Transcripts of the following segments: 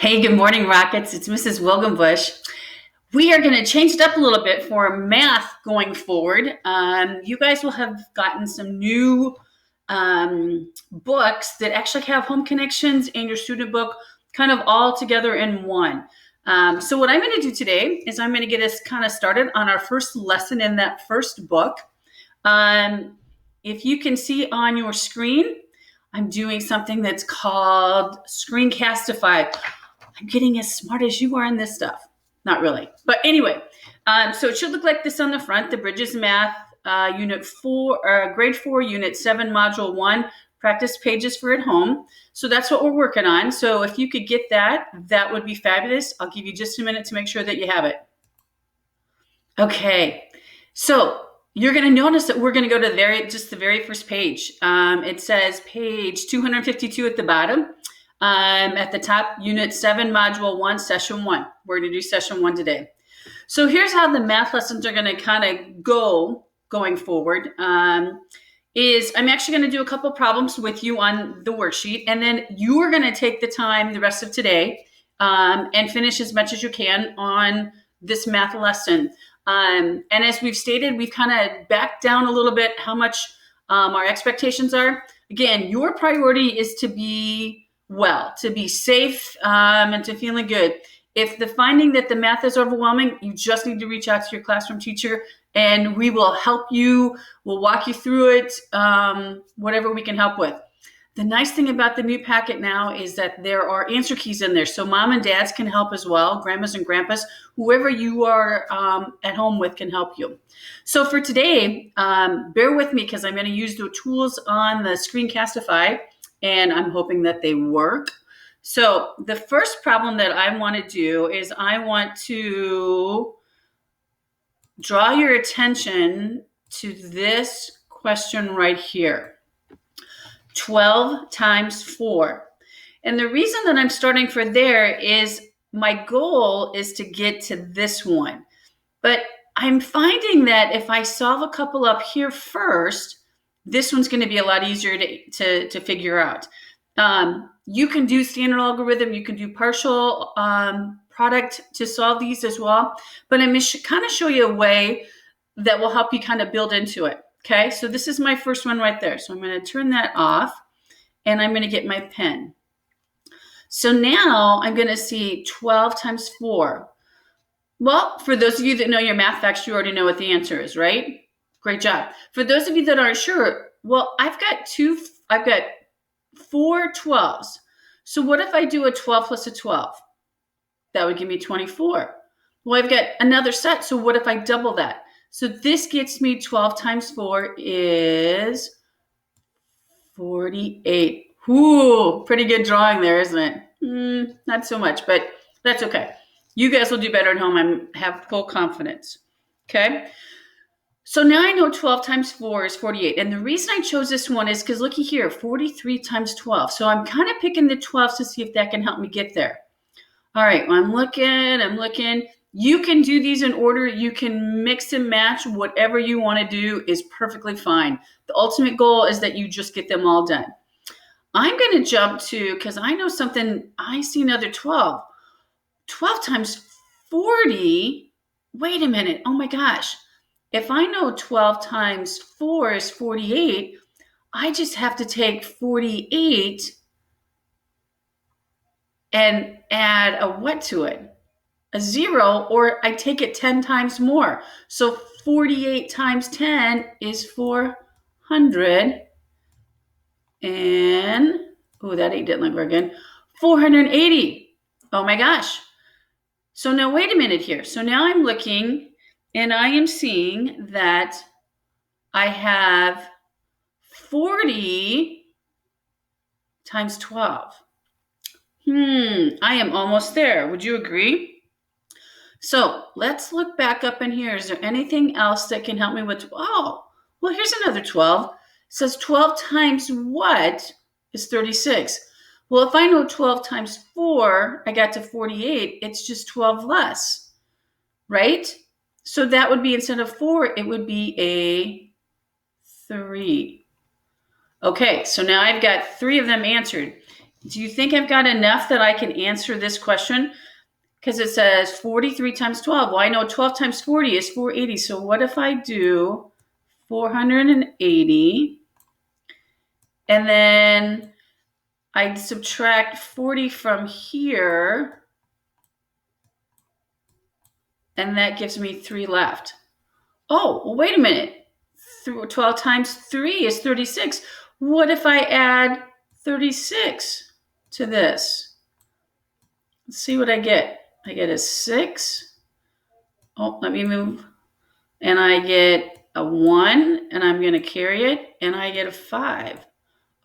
Hey, good morning, Rockets. It's Mrs. Wilgenbush. We are going to change it up a little bit for math going forward. You guys will have gotten some new books that actually have home connections and your student book kind of all together in one. So what I'm going to do today is I'm going to get us kind of started on our first lesson in that first book. If you can see on your screen, I'm doing something that's called Screencastify. I'm getting as smart as you are in this stuff. Not really. But anyway, so it should look like this on the front, the Bridges Math Unit 4, Grade 4, Unit 7, Module 1, practice pages for at home. So that's what we're working on. So if you could get that, that would be fabulous. I'll give you just a minute to make sure that you have it. Okay, so you're going to notice that we're going to go to the very first page. It says page 252 at the bottom. At the top, Unit 7, Module 1, Session 1. We're going to do Session 1 today. So here's how the math lessons are going to kind of going forward. Is I'm actually going to do a couple problems with you on the worksheet, and then you are going to take the time the rest of today and finish as much as you can on this math lesson. And as we've stated, we've kind of backed down a little bit how much our expectations are. Again, your priority is to be well, to be safe, and to feeling good. If the finding that the math is overwhelming, you just need to reach out to your classroom teacher and we will help you. We'll walk you through it, whatever we can help with. The nice thing about the new packet now is that there are answer keys in there. So mom and dads can help as well. Grandmas and grandpas, whoever you are at home with can help you. So for today, bear with me because I'm going to use the tools on the Screencastify, and I'm hoping that they work. So the first problem that I want to do is I want to draw your attention to this question right here. 12 times 4. And the reason that I'm starting for there is my goal is to get to this one. But I'm finding that if I solve a couple up here first, this one's going to be a lot easier to figure out. You can do standard logarithm. You can do partial product to solve these as well. But I'm going to kind of show you a way that will help you kind of build into it. Okay, so this is my first one right there. So I'm going to turn that off, and I'm going to get my pen. So now I'm going to see 12 times 4. Well, for those of you that know your math facts, you already know what the answer is, right? Great job. For those of you that aren't sure, well, I've got 4 12s. So what if I do a 12 plus a 12? That would give me 24. Well, I've got another set. So what if I double that? So this gets me 12 times 4 is 48. Ooh, pretty good drawing there, isn't it? Not so much, but that's okay. You guys will do better at home. I have full confidence. Okay. So now I know 12 times 4 is 48. And the reason I chose this one is because looky here, 43 times 12. So I'm kind of picking the 12s to see if that can help me get there. All right, well, I'm looking. You can do these in order. You can mix and match. Whatever you want to do is perfectly fine. The ultimate goal is that you just get them all done. I'm going to jump to, because I know something, I see another 12. 12 times 40, wait a minute, oh my gosh. If I know 12 times 4 is 48, I just have to take 48 and add a what to it? A 0, or I take it 10 times more. So 48 times 10 is 400. And, oh, that 8 didn't look very good. 480. Oh my gosh. So now wait a minute here. So now I'm looking and I am seeing that I have 40 times 12. I am almost there. Would you agree? So let's look back up in here. Is there anything else that can help me with? Oh, well, here's another 12. It says 12 times what is 36? Well, if I know 12 times 4, I got to 48. It's just 12 less, right? So that would be, instead of 4, it would be a 3. Okay, so now I've got 3 of them answered. Do you think I've got enough that I can answer this question? Because it says 43 times 12. Well, I know 12 times 40 is 480. So what if I do 480 and then I subtract 40 from here, and that gives me 3 left. Oh, well, wait a minute. 12 times 3 is 36. What if I add 36 to this? Let's see what I get. I get a 6. Oh, let me move. And I get a 1, and I'm going to carry it, and I get a 5.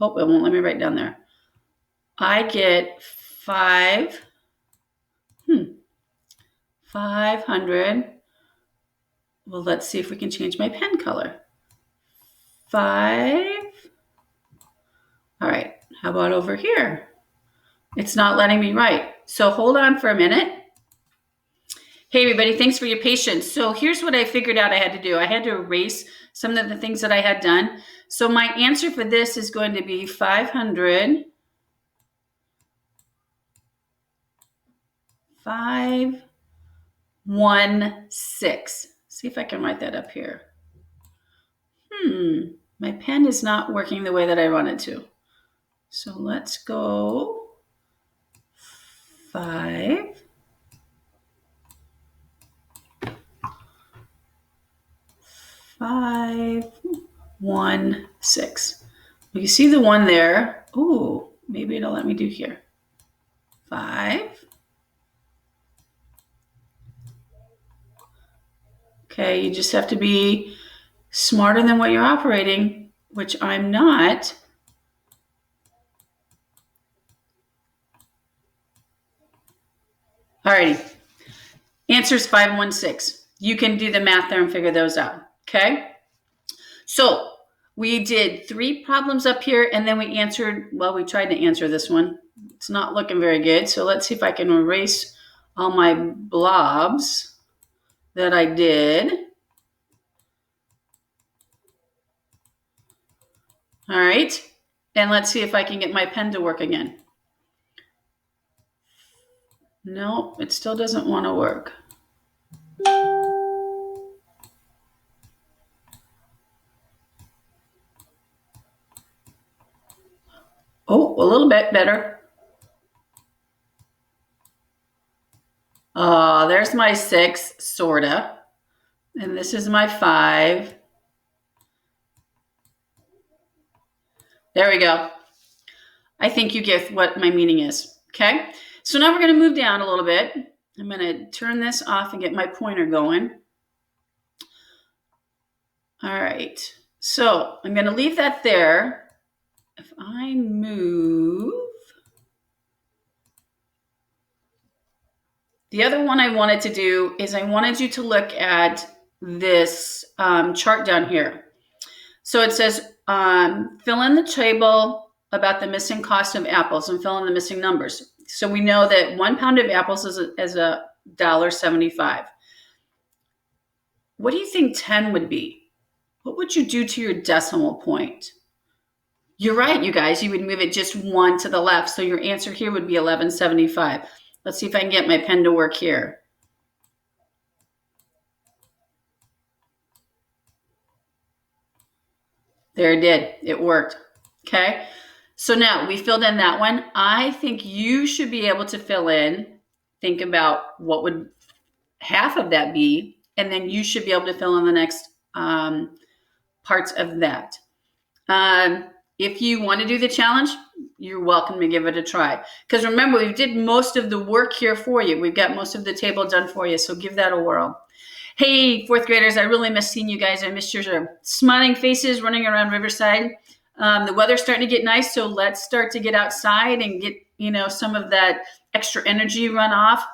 Oh, it won't let me write down there. I get 5. 500. Well, let's see if we can change my pen color. 5. All right, how about over here? It's not letting me write. So hold on for a minute. Hey, everybody, thanks for your patience. So here's what I figured out I had to do. I had to erase some of the things that I had done. So my answer for this is going to be 500. 516. See if I can write that up here. My pen is not working the way that I want it to. So let's go 5. 516. You see the 1 there. Ooh, maybe it'll let me do here. 5. Okay, you just have to be smarter than what you're operating, which I'm not. Alrighty, answer's 516. You can do the math there and figure those out, okay? So we did 3 problems up here, and then we answered, well, we tried to answer this one. It's not looking very good, so let's see if I can erase all my blobs that I did. All right, and let's see if I can get my pen to work again. No, it still doesn't want to work. Oh, a little bit better. There's my 6, sorta. And this is my 5. There we go. I think you get what my meaning is, okay? So now we're going to move down a little bit. I'm going to turn this off and get my pointer going. All right, so I'm going to leave that there. If I move, the other one I wanted to do is I wanted you to look at this chart down here. So it says, fill in the table about the missing cost of apples and fill in the missing numbers. So we know that 1 pound of apples is $1.75. What do you think 10 would be? What would you do to your decimal point? You're right, you guys. You would move it just 1 to the left. So your answer here would be 11.75. Let's see if I can get my pen to work here. There it did. It worked. Okay. So now we filled in that one. I think you should be able to fill in, think about what would half of that be, and then you should be able to fill in the next parts of that. If you want to do the challenge, you're welcome to give it a try. Because remember, we did most of the work here for you. We've got most of the table done for you, so give that a whirl. Hey, 4th graders, I really miss seeing you guys. I missed your smiling faces running around Riverside. The weather's starting to get nice, so let's start to get outside and get, some of that extra energy run off.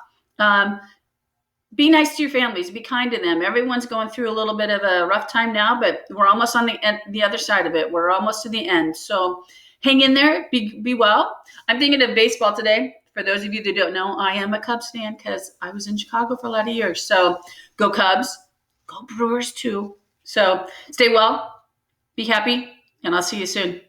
Be nice to your families. Be kind to them. Everyone's going through a little bit of a rough time now, but we're almost on the other side of it. We're almost to the end. So hang in there. Be well. I'm thinking of baseball today. For those of you that don't know, I am a Cubs fan because I was in Chicago for a lot of years. So go Cubs. Go Brewers too. So stay well. Be happy. And I'll see you soon.